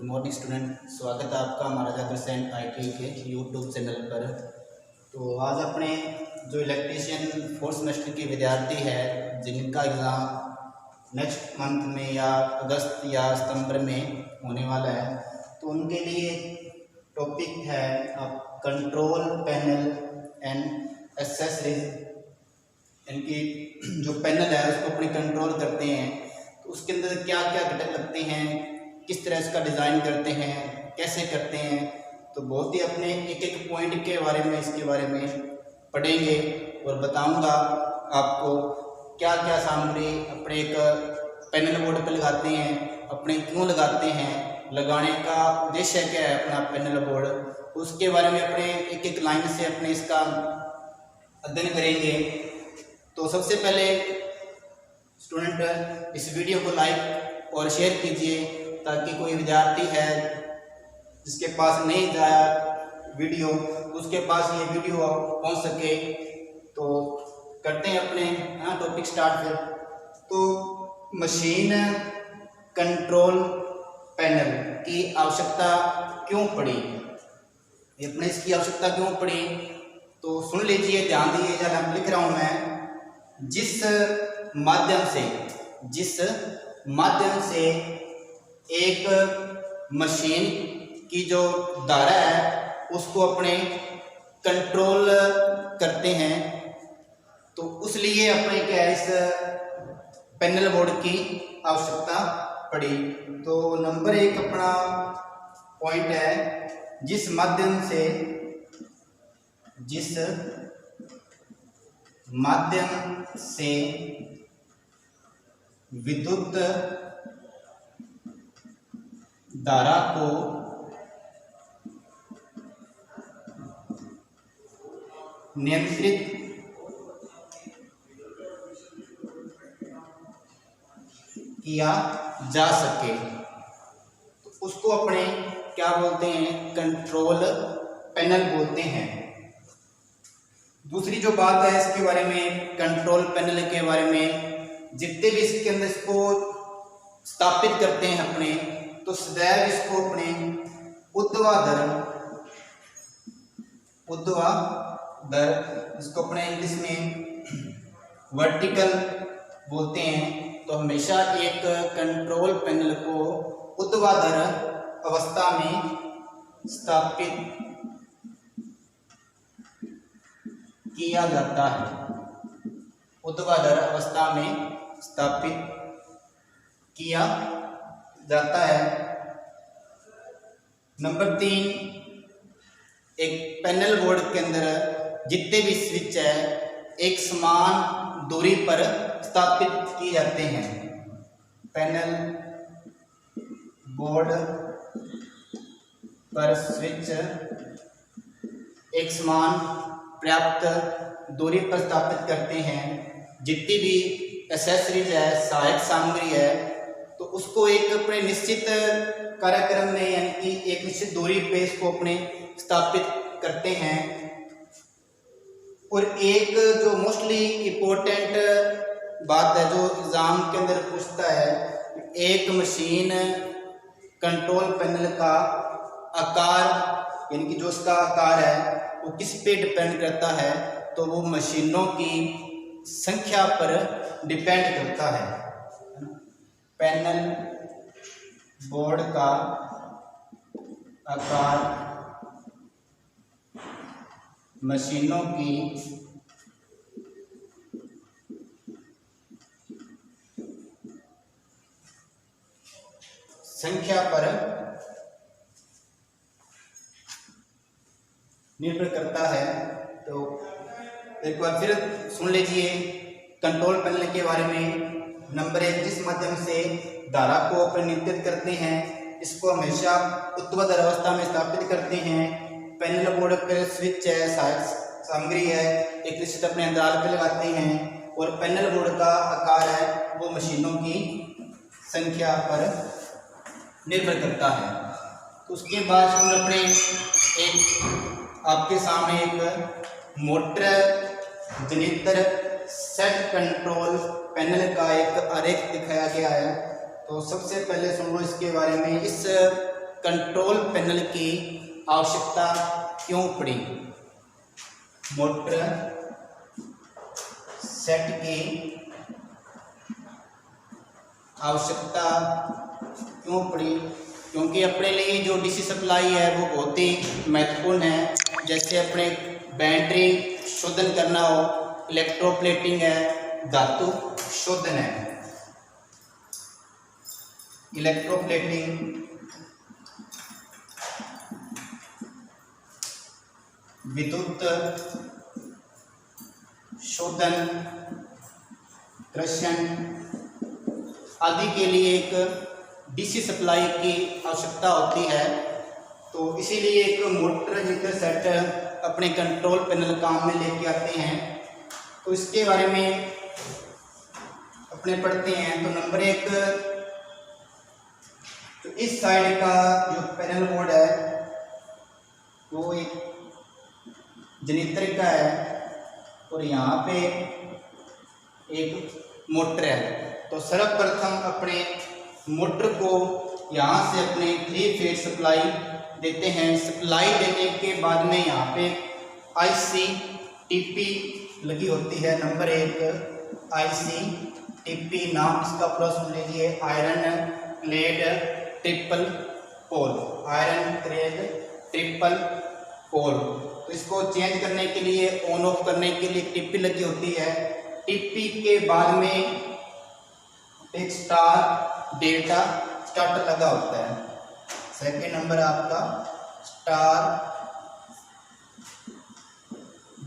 Morning student, स्वागत है आपका हमारा जाकर सेंट IT के यूट्यूब चैनल पर। तो आज अपने जो इलेक्ट्रीशियन फोर्थ सेमेस्टर के विद्यार्थी है जिनका एग्ज़ाम नेक्स्ट मंथ में या अगस्त या सितंबर में होने वाला है, तो उनके लिए टॉपिक है अब कंट्रोल पैनल एंड एक्सेसरीज। इनकी जो पैनल है उसको अपने कंट्रोल करते हैं, तो उसके अंदर क्या क्या घटक लगते हैं, किस तरह इसका डिज़ाइन करते हैं, कैसे करते हैं। तो बहुत ही अपने एक एक पॉइंट के बारे में इसके बारे में पढ़ेंगे और बताऊंगा आपको क्या क्या सामग्री अपने एक पैनल बोर्ड पर लगाते हैं, अपने क्यों लगाते हैं, लगाने का उद्देश्य क्या है अपना पैनल बोर्ड, उसके बारे में अपने एक एक लाइन से अपने इसका अध्ययन करेंगे। तो सबसे पहले स्टूडेंट इस वीडियो को लाइक और शेयर कीजिए ताकि कोई विद्यार्थी है जिसके पास नहीं जाया वीडियो उसके पास ये वीडियो पहुंच सके। तो करते हैं अपने टॉपिक स्टार्ट। फिर तो मशीन कंट्रोल पैनल की आवश्यकता क्यों पड़ी, ये अपने इसकी आवश्यकता क्यों पड़ी, तो सुन लीजिए, ध्यान दीजिए। जब लिख रहा हूँ मैं, जिस माध्यम से एक मशीन की जो धारा है उसको अपने कंट्रोल करते हैं, तो उसलिए अपने क्या है इस पैनल बोर्ड की आवश्यकता पड़ी। तो नंबर 1 अपना पॉइंट है, जिस माध्यम से विद्युत धारा को नियंत्रित किया जा सके, तो उसको अपने क्या बोलते हैं, कंट्रोल पैनल बोलते हैं। दूसरी जो बात है इसके बारे में, कंट्रोल पैनल के बारे में, जितने भी इसके अंदर इसको स्थापित करते हैं अपने, तो सदैव इसको अपने ऊर्ध्वाधर इसको अपने इंग्लिश में वर्टिकल बोलते हैं। तो हमेशा एक कंट्रोल पैनल को ऊर्ध्वाधर अवस्था में स्थापित किया जाता है, ऊर्ध्वाधर अवस्था में स्थापित किया जाता है। नंबर 3, एक पैनल बोर्ड के अंदर जितने भी स्विच है एक समान दूरी पर स्थापित किए जाते हैं। पैनल बोर्ड पर स्विच एक समान पर्याप्त दूरी पर स्थापित करते हैं। जितनी भी एक्सेसरीज है, सहायक सामग्री है, तो उसको एक अपने निश्चित कार्यक्रम में यानी कि एक निश्चित दूरी पे इसको अपने स्थापित करते हैं। और एक जो मोस्टली इम्पोर्टेंट बात है जो एग्ज़ाम के अंदर पूछता है, एक मशीन कंट्रोल पैनल का आकार यानी कि जो उसका आकार है वो किस पे डिपेंड करता है, तो वो मशीनों की संख्या पर डिपेंड करता है। पैनल बोर्ड का आकार मशीनों की संख्या पर निर्भर करता है। तो एक बार फिर सुन लीजिए कंट्रोल पैनल के बारे में। नंबर 1, जिस माध्यम से धारा को अपने नियंत्रित करते हैं, इसको हमेशा ऊर्ध्वाधर अवस्था में स्थापित करते हैं। पैनल बोर्ड पर स्विच है, सहायक सामग्री है, एक निश्चित अपने अंतराल पर लगाते हैं। और पैनल बोर्ड का आकार है वो मशीनों की संख्या पर निर्भर करता है। तो उसके बाद हम अपने एक आपके सामने एक मोटर जनित्र सेट कंट्रोल पैनल का एक आरेख दिखाया गया है। तो सबसे पहले सुनो इसके बारे में। इस कंट्रोल पैनल की आवश्यकता क्यों पड़ी? मोटर सेट की आवश्यकता क्यों पड़ी? क्योंकि अपने लिए जो डीसी सप्लाई है वो बहुत ही महत्वपूर्ण है। जैसे अपने बैटरी शोधन करना हो, इलेक्ट्रोप्लेटिंग है, धातु शोधन है, इलेक्ट्रोप्लेटिंग, विद्युत शोधन, कृषण आदि के लिए एक डीसी सप्लाई की आवश्यकता होती है। तो इसीलिए एक मोटर हीटर सेट अपने कंट्रोल पैनल काम में लेके आते हैं। तो इसके बारे में अपने पढ़ते हैं। तो नंबर 1, तो इस साइड का जो पैनल बोर्ड है वो एक जनित्र का है और यहाँ पे एक मोटर है। तो सर्वप्रथम अपने मोटर को यहाँ से अपने 3 फेज सप्लाई देते हैं। सप्लाई देने के बाद में यहाँ पे आईसी टीपी लगी होती है। नंबर 1 आईसी टीपी, नाम इसका पूरा सुन लीजिए, iron clad triple pole, iron clad triple pole. तो इसको चेंज करने के लिए, ऑन ऑफ करने के लिए टिप्पी लगी होती है। टिप्पी के बाद में एक स्टार डेल्टा स्टार्टर लगा होता है। सेकेंड नंबर आपका स्टार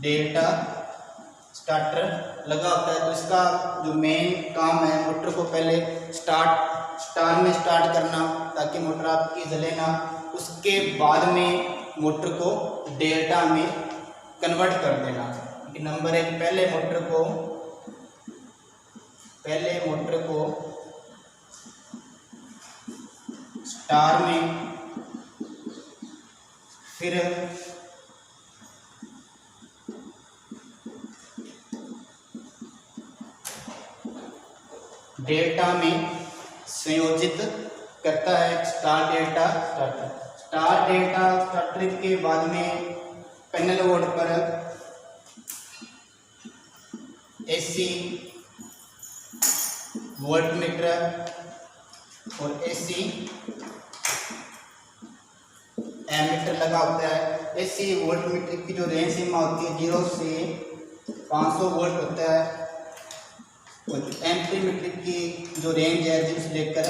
डेल्टा स्टार्टर लगा होता है। तो इसका जो मेन काम है, मोटर को पहले स्टार में स्टार्ट करना ताकि मोटर आपकी जले ना। उसके बाद में मोटर को डेल्टा में कन्वर्ट कर देना। नंबर 1, पहले मोटर को स्टार में, फिर डेल्टा में संयोजित करता है। स्टार डेल्टा स्टार्टर के बाद में पैनल बोर्ड पर एसी वोल्टमीटर और एसी एमीटर लगा होता है। एसी वोल्टमीटर की जो रेंज सीमा होती है 0 से 500 वोल्ट होता है और एम्पीमीटर की जो रेंज है 0 से लेकर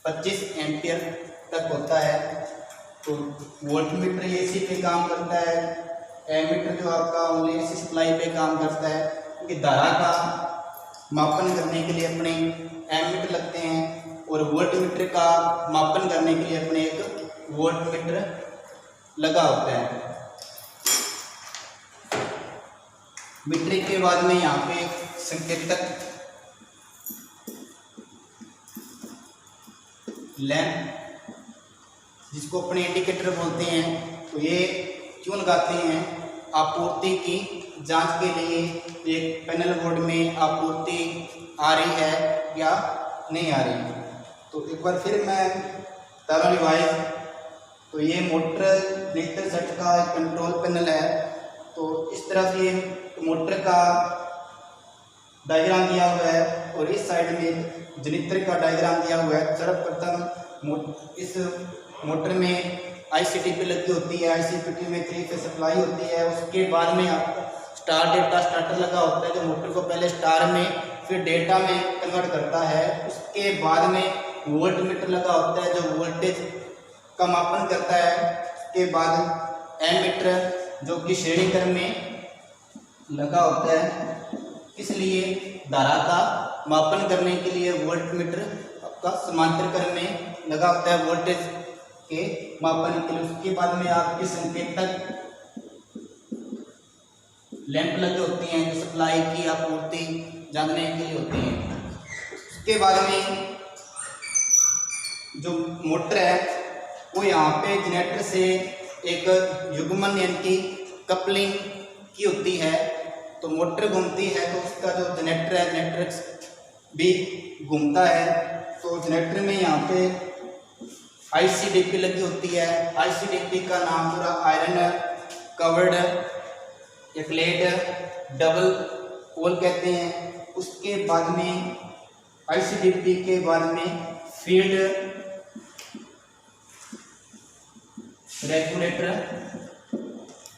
25 एम्पियर तक होता है। तो वोल्टमीटर एसी पे काम करता है, एमीटर जो आपका ओनली एसी सप्लाई पे काम करता है। क्योंकि धारा का मापन करने के लिए अपने एमीटर लगते हैं और वोल्टमीटर का मापन करने के लिए अपने एक वोल्टमीटर लगा होता है। मीटर के बाद में यहाँ पे संकेतक लैंप, जिसको अपने इंडिकेटर बोलते हैं, तो ये क्यों लगाते हैं? आपूर्ति की जांच के लिए एक पैनल बोर्ड में आपूर्ति आ रही है या नहीं आ रही। तो एक बार फिर मैं तारा रिवाइज, तो ये मोटर हीटर सेट का कंट्रोल पैनल है। तो इस तरह से मोटर का डायग्राम दिया हुआ है और इस साइड में जनित्र का डायग्राम दिया हुआ है। सर्वप्रथम इस मोटर में आईसीटीपी लगी होती है, आईसीटीपी में 3 फेज सप्लाई होती है। उसके बाद में आपका स्टार डेल्टा स्टार्टर लगा होता है जो मोटर को पहले स्टार में फिर डेल्टा में कन्वर्ट करता है। उसके बाद में वोल्टमीटर लगा होता है जो वोल्टेज का मापन करता है। उसके बाद एमीटर जो कि श्रेणी क्रम में लगा होता है, इसलिए धारा का मापन करने के लिए वोल्टमीटर आपका समांतर क्रम में लगा होता है वोल्टेज के मापन के लिए। उसके बाद में आपके संकेतक लैंप लगे होते हैं जो सप्लाई की आपूर्ति जानने के लिए होती हैं। उसके बाद में जो मोटर है वो यहाँ पे जनरेटर से एक युग्मन यानी कि कपलिंग की होती है। तो मोटर घूमती है तो उसका जो जनरेटर है, जनरेटर भी घूमता है। तो जनरेटर में यहाँ पे आईसीडीपी लगी होती है। आईसीडीपी का नाम पूरा आयरन कवर्ड एक्लेट डबल पोल कहते हैं। उसके बाद में आईसीडीपी के बाद में फील्ड रेगुलेटर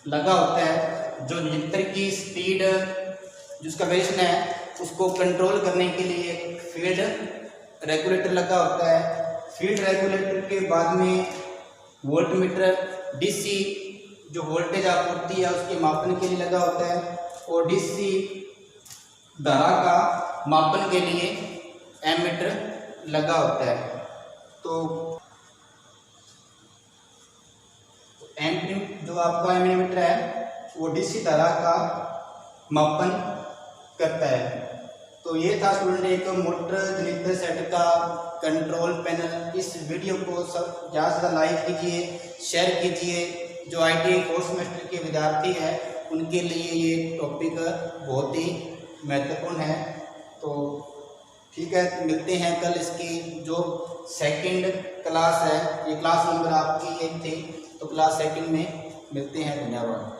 लगा होता है, जो यंत्र की स्पीड जिसका वेरिएशन है उसको कंट्रोल करने के लिए फील्ड रेगुलेटर लगा होता है। फील्ड रेगुलेटर के बाद में वोल्टमीटर डीसी जो वोल्टेज आपूर्ति है उसके मापन के लिए लगा होता है, और डीसी धारा का मापन के लिए एमीटर लगा होता है। तो जो आपका एमीटर है वो डीसी धारा का मापन करता है। तो ये था स्टूडेंट एक मोटर जनित्र सेट का कंट्रोल पैनल। इस वीडियो को सब ज़्यादा से ज़्यादा लाइक कीजिए, शेयर कीजिए। जो ITI फोर्थ सेमेस्टर के विद्यार्थी हैं उनके लिए ये टॉपिक बहुत ही महत्वपूर्ण है। तो ठीक है, मिलते हैं कल। इसकी जो सेकंड क्लास है, ये क्लास नंबर आपकी 1 थी, तो क्लास सेकंड में मिलते हैं। धन्यवाद।